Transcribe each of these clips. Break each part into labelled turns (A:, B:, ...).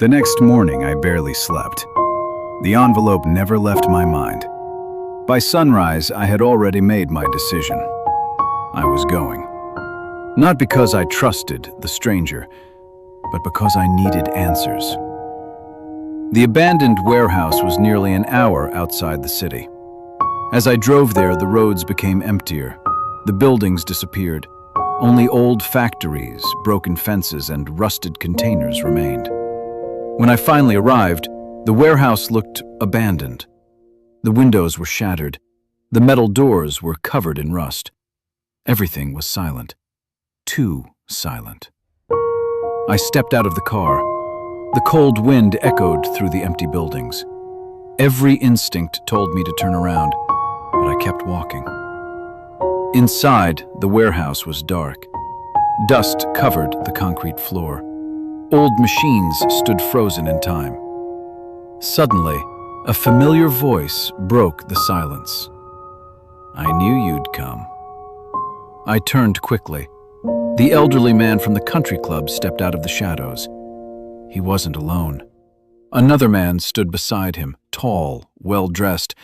A: The next morning, I barely slept. The envelope never left my mind. By sunrise, I had already made my decision. I was going. Not because I trusted the stranger, but because I needed answers. The abandoned warehouse was nearly an hour outside the city. As I drove there, the roads became emptier. The buildings disappeared. Only old factories, broken fences, and rusted containers remained. When I finally arrived, the warehouse looked abandoned. The windows were shattered. The metal doors were covered in rust. Everything was silent. Too silent. I stepped out of the car. The cold wind echoed through the empty buildings. Every instinct told me to turn around, but I kept walking. Inside, the warehouse was dark. Dust covered the concrete floor. Old machines stood frozen in time. Suddenly, a familiar voice broke the silence. "I knew you'd come." I turned quickly. The elderly man from the country club stepped out of the shadows. He wasn't alone. Another man stood beside him, tall, well-dressed,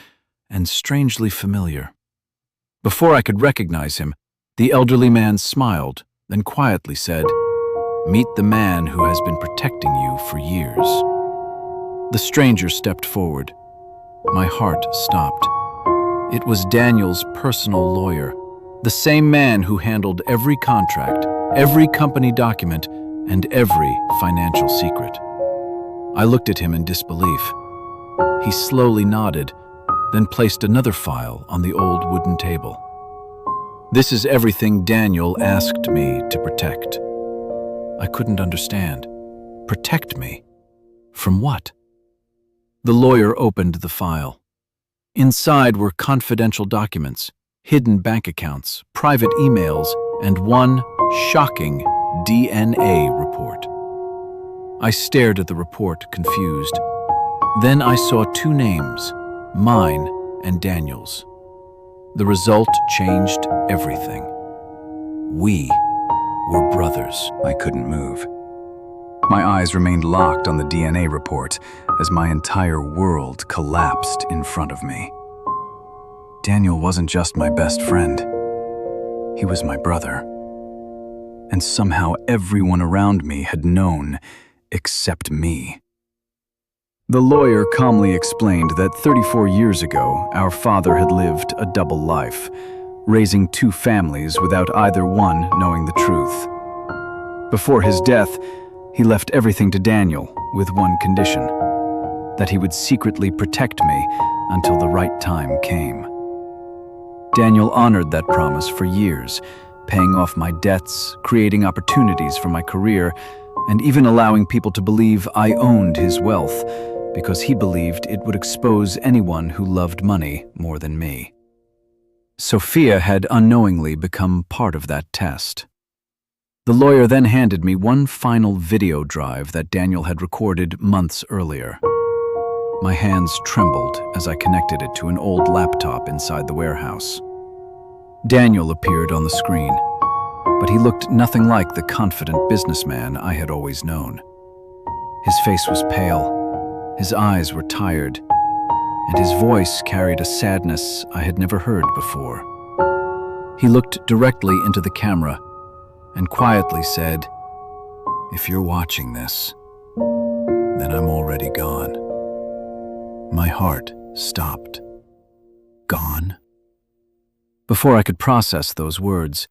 A: and strangely familiar. Before I could recognize him, the elderly man smiled, then quietly said, "Meet the man who has been protecting you for years." The stranger stepped forward. My heart stopped. It was Daniel's personal lawyer, the same man who handled every contract, every company document, and every financial secret. I looked at him in disbelief. He slowly nodded, then placed another file on the old wooden table. "This is everything Daniel asked me to protect." I couldn't understand. Protect me? From what? The lawyer opened the file. Inside were confidential documents, hidden bank accounts, private emails, and one shocking DNA report. I stared at the report, confused. Then I saw two names, mine and Daniel's. The result changed everything. We were brothers. I couldn't move. My eyes remained locked on the DNA report as my entire world collapsed in front of me. Daniel wasn't just my best friend. He was my brother. And somehow everyone around me had known, except me. The lawyer calmly explained that 34 years ago, our father had lived a double life, raising two families without either one knowing the truth. Before his death, he left everything to Daniel with one condition, that he would secretly protect me until the right time came. Daniel honored that promise for years, paying off my debts, creating opportunities for my career, and even allowing people to believe I owned his wealth because he believed it would expose anyone who loved money more than me. Sophia had unknowingly become part of that test. The lawyer then handed me one final video drive that Daniel had recorded months earlier. My hands trembled as I connected it to an old laptop inside the warehouse. Daniel appeared on the screen, but he looked nothing like the confident businessman I had always known. His face was pale, his eyes were tired, and his voice carried a sadness I had never heard before. He looked directly into the camera and quietly said, "If you're watching this, then I'm already gone." My heart stopped. Gone? Before I could process those words,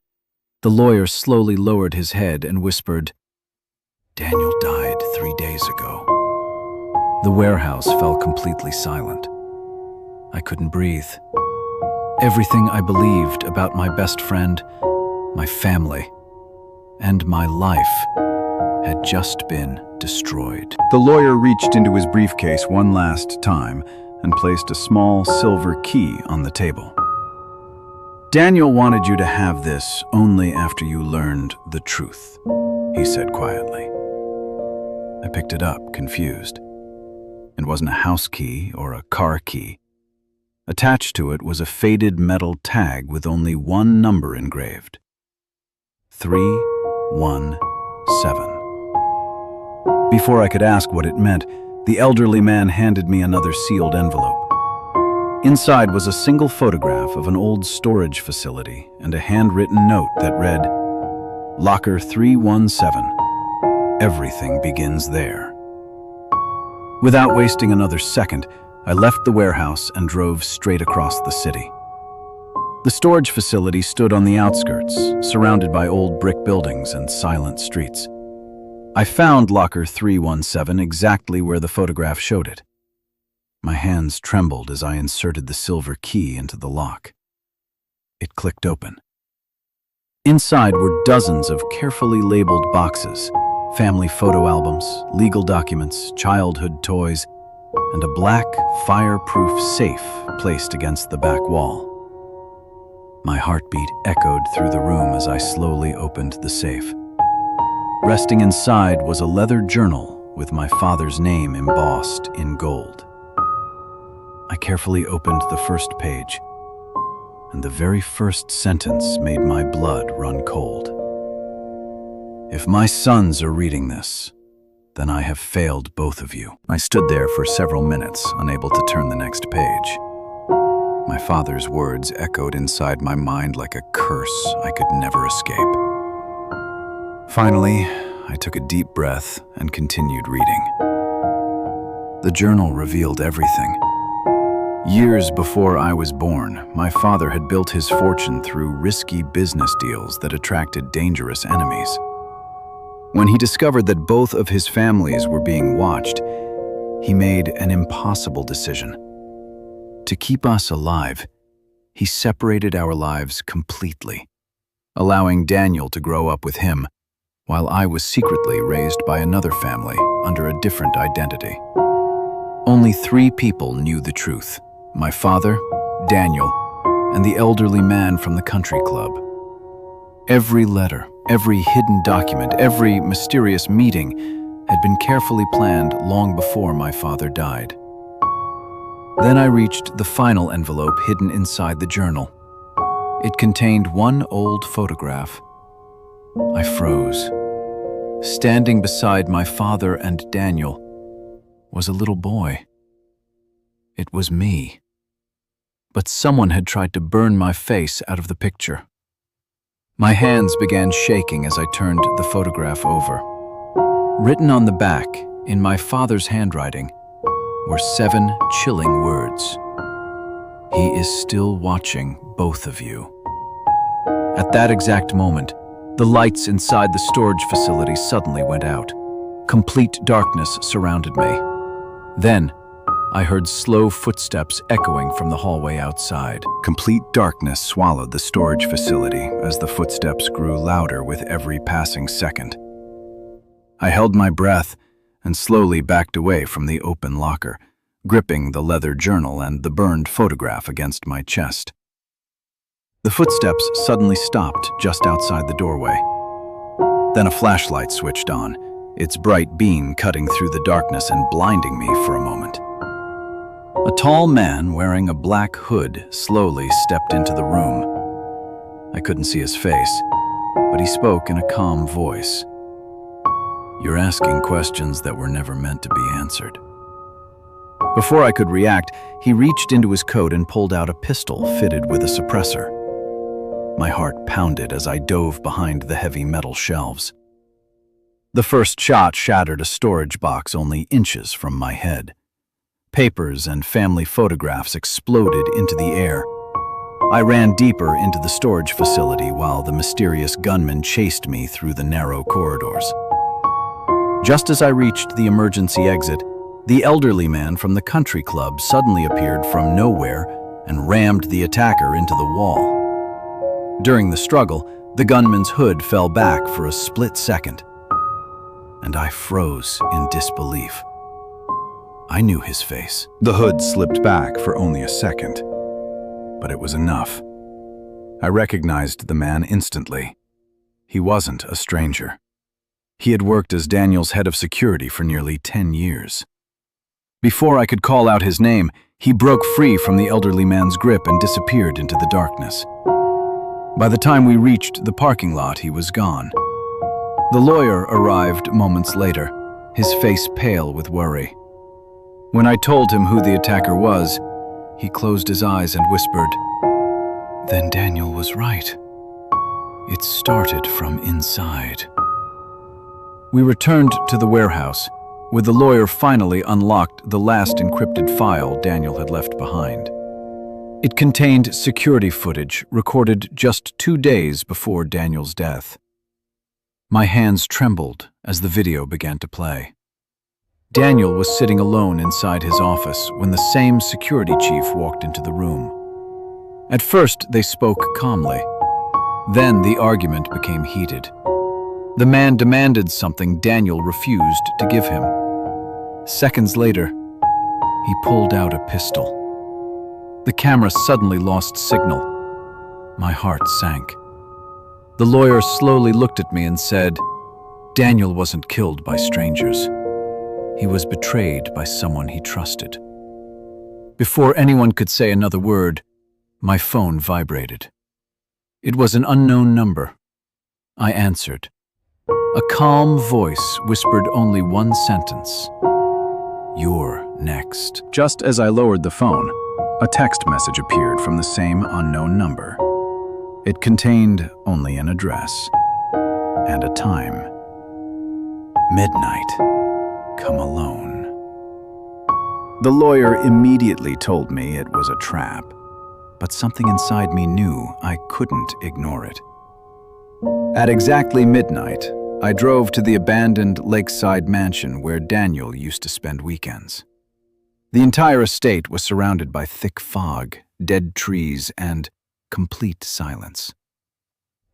A: the lawyer slowly lowered his head and whispered, "Daniel died 3 days ago." The warehouse fell completely silent. I couldn't breathe. Everything I believed about my best friend, my family, and my life had just been destroyed. The lawyer reached into his briefcase one last time and placed a small silver key on the table. "Daniel wanted you to have this only after you learned the truth," he said quietly. I picked it up, confused. It wasn't a house key or a car key. Attached to it was a faded metal tag with only one number engraved. 317. Before I could ask what it meant, the elderly man handed me another sealed envelope. Inside was a single photograph of an old storage facility and a handwritten note that read, "Locker 317. Everything begins there." Without wasting another second, I left the warehouse and drove straight across the city. The storage facility stood on the outskirts, surrounded by old brick buildings and silent streets. I found Locker 317 exactly where the photograph showed it. My hands trembled as I inserted the silver key into the lock. It clicked open. Inside were dozens of carefully labeled boxes, family photo albums, legal documents, childhood toys, and a black, fireproof safe placed against the back wall. My heartbeat echoed through the room as I slowly opened the safe. Resting inside was a leather journal with my father's name embossed in gold. I carefully opened the first page, and the very first sentence made my blood run cold. "If my sons are reading this, then I have failed both of you." I stood there for several minutes, unable to turn the next page. My father's words echoed inside my mind like a curse I could never escape. Finally, I took a deep breath and continued reading. The journal revealed everything. Years before I was born, my father had built his fortune through risky business deals that attracted dangerous enemies. When he discovered that both of his families were being watched, he made an impossible decision. To keep us alive, he separated our lives completely, allowing Daniel to grow up with him, while I was secretly raised by another family under a different identity. Only 3 people knew the truth: my father, Daniel, and the elderly man from the country club. Every letter, every hidden document, every mysterious meeting had been carefully planned long before my father died. Then I reached the final envelope hidden inside the journal. It contained one old photograph. I froze. Standing beside my father and Daniel was a little boy. It was me. But someone had tried to burn my face out of the picture. My hands began shaking as I turned the photograph over. Written on the back, in my father's handwriting, were 7 chilling words. "He is still watching both of you." At that exact moment, the lights inside the storage facility suddenly went out. Complete darkness surrounded me. Then, I heard slow footsteps echoing from the hallway outside. Complete darkness swallowed the storage facility as the footsteps grew louder with every passing second. I held my breath and slowly backed away from the open locker, gripping the leather journal and the burned photograph against my chest. The footsteps suddenly stopped just outside the doorway. Then a flashlight switched on, its bright beam cutting through the darkness and blinding me for a moment. A tall man wearing a black hood slowly stepped into the room. I couldn't see his face, but he spoke in a calm voice. "You're asking questions that were never meant to be answered." Before I could react, he reached into his coat and pulled out a pistol fitted with a suppressor. My heart pounded as I dove behind the heavy metal shelves. The first shot shattered a storage box only inches from my head. Papers and family photographs exploded into the air. I ran deeper into the storage facility while the mysterious gunman chased me through the narrow corridors. Just as I reached the emergency exit, the elderly man from the country club suddenly appeared from nowhere and rammed the attacker into the wall. During the struggle, the gunman's hood fell back for a split second, and I froze in disbelief. I knew his face. The hood slipped back for only a second, but it was enough. I recognized the man instantly. He wasn't a stranger. He had worked as Daniel's head of security for nearly 10 years. Before I could call out his name, he broke free from the elderly man's grip and disappeared into the darkness. By the time we reached the parking lot, he was gone. The lawyer arrived moments later, his face pale with worry. When I told him who the attacker was, he closed his eyes and whispered, "Then Daniel was right. It started from inside." We returned to the warehouse, where the lawyer finally unlocked the last encrypted file Daniel had left behind. It contained security footage recorded just 2 days before Daniel's death. My hands trembled as the video began to play. Daniel was sitting alone inside his office when the same security chief walked into the room. At first, they spoke calmly. Then the argument became heated. The man demanded something Daniel refused to give him. Seconds later, he pulled out a pistol. The camera suddenly lost signal. My heart sank. The lawyer slowly looked at me and said, "Daniel wasn't killed by strangers. He was betrayed by someone he trusted." Before anyone could say another word, my phone vibrated. It was an unknown number. I answered. A calm voice whispered only one sentence. "You're next." Just as I lowered the phone, a text message appeared from the same unknown number. It contained only an address and a time. "Midnight. Come alone." The lawyer immediately told me it was a trap, but something inside me knew I couldn't ignore it. At exactly midnight, I drove to the abandoned lakeside mansion where Daniel used to spend weekends. The entire estate was surrounded by thick fog, dead trees, and complete silence.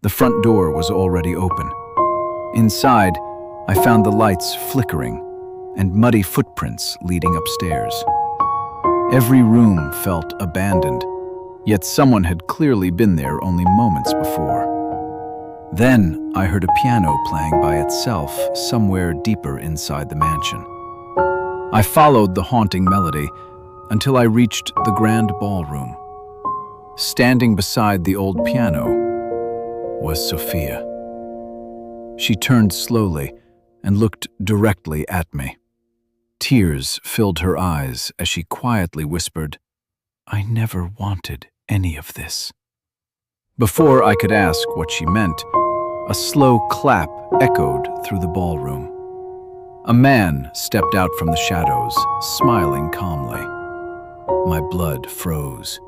A: The front door was already open. Inside, I found the lights flickering and muddy footprints leading upstairs. Every room felt abandoned, yet someone had clearly been there only moments before. Then I heard a piano playing by itself somewhere deeper inside the mansion. I followed the haunting melody until I reached the grand ballroom. Standing beside the old piano was Sophia. She turned slowly and looked directly at me. Tears filled her eyes as she quietly whispered, "I never wanted any of this." Before I could ask what she meant, a slow clap echoed through the ballroom. A man stepped out from the shadows, smiling calmly. My blood froze.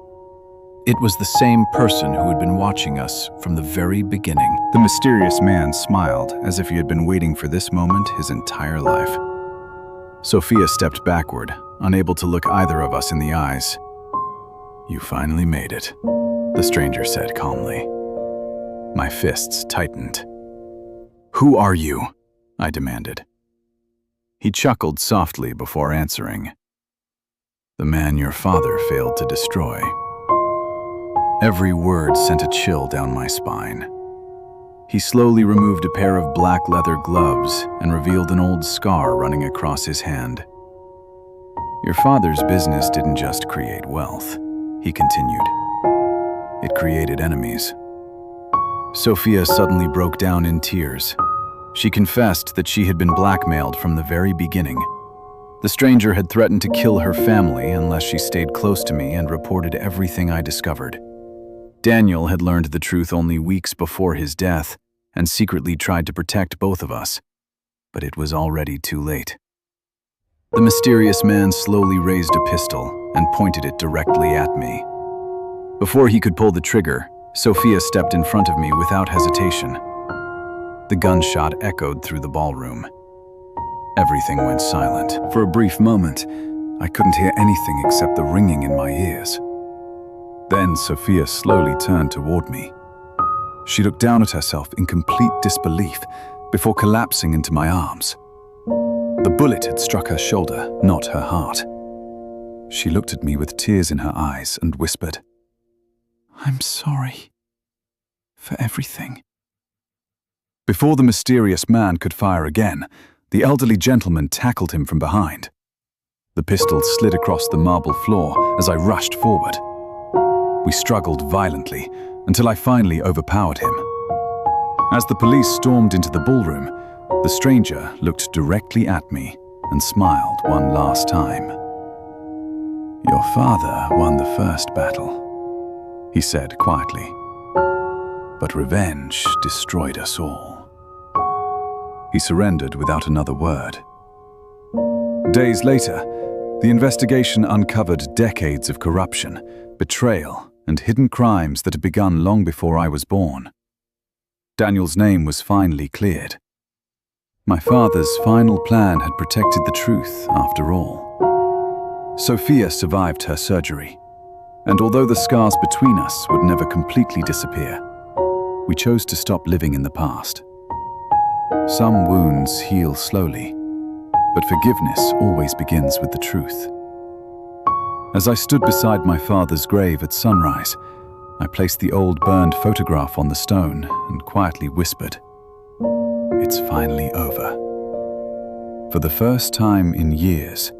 A: It was the same person who had been watching us from the very beginning. The mysterious man smiled as if he had been waiting for this moment his entire life. Sophia stepped backward, unable to look either of us in the eyes. "You finally made it," the stranger said calmly. My fists tightened. "Who are you?" I demanded. He chuckled softly before answering. "The man your father failed to destroy." Every word sent a chill down my spine. He slowly removed a pair of black leather gloves and revealed an old scar running across his hand. "Your father's business didn't just create wealth," he continued. "It created enemies." Sophia suddenly broke down in tears. She confessed that she had been blackmailed from the very beginning. The stranger had threatened to kill her family unless she stayed close to me and reported everything I discovered. Daniel had learned the truth only weeks before his death and secretly tried to protect both of us, but it was already too late. The mysterious man slowly raised a pistol and pointed it directly at me. Before he could pull the trigger, Sophia stepped in front of me without hesitation. The gunshot echoed through the ballroom. Everything went silent. For a brief moment, I couldn't hear anything except the ringing in my ears. Then Sophia slowly turned toward me. She looked down at herself in complete disbelief before collapsing into my arms. The bullet had struck her shoulder, not her heart. She looked at me with tears in her eyes and whispered, "I'm sorry for everything." Before the mysterious man could fire again, the elderly gentleman tackled him from behind. The pistol slid across the marble floor as I rushed forward. We struggled violently until I finally overpowered him. As the police stormed into the ballroom, The stranger looked directly at me and smiled one last time. "Your father won the first battle," he said quietly. "But revenge destroyed us all." He surrendered without another word. Days later, the investigation uncovered decades of corruption, betrayal, and hidden crimes that had begun long before I was born. Daniel's name was finally cleared. My father's final plan had protected the truth, after all. Sophia survived her surgery, and although the scars between us would never completely disappear, we chose to stop living in the past. Some wounds heal slowly, but forgiveness always begins with the truth. As I stood beside my father's grave at sunrise, I placed the old burned photograph on the stone and quietly whispered, "It's finally over." For the first time in years,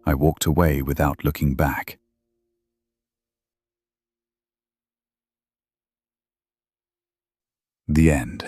A: I walked away without looking back. The end.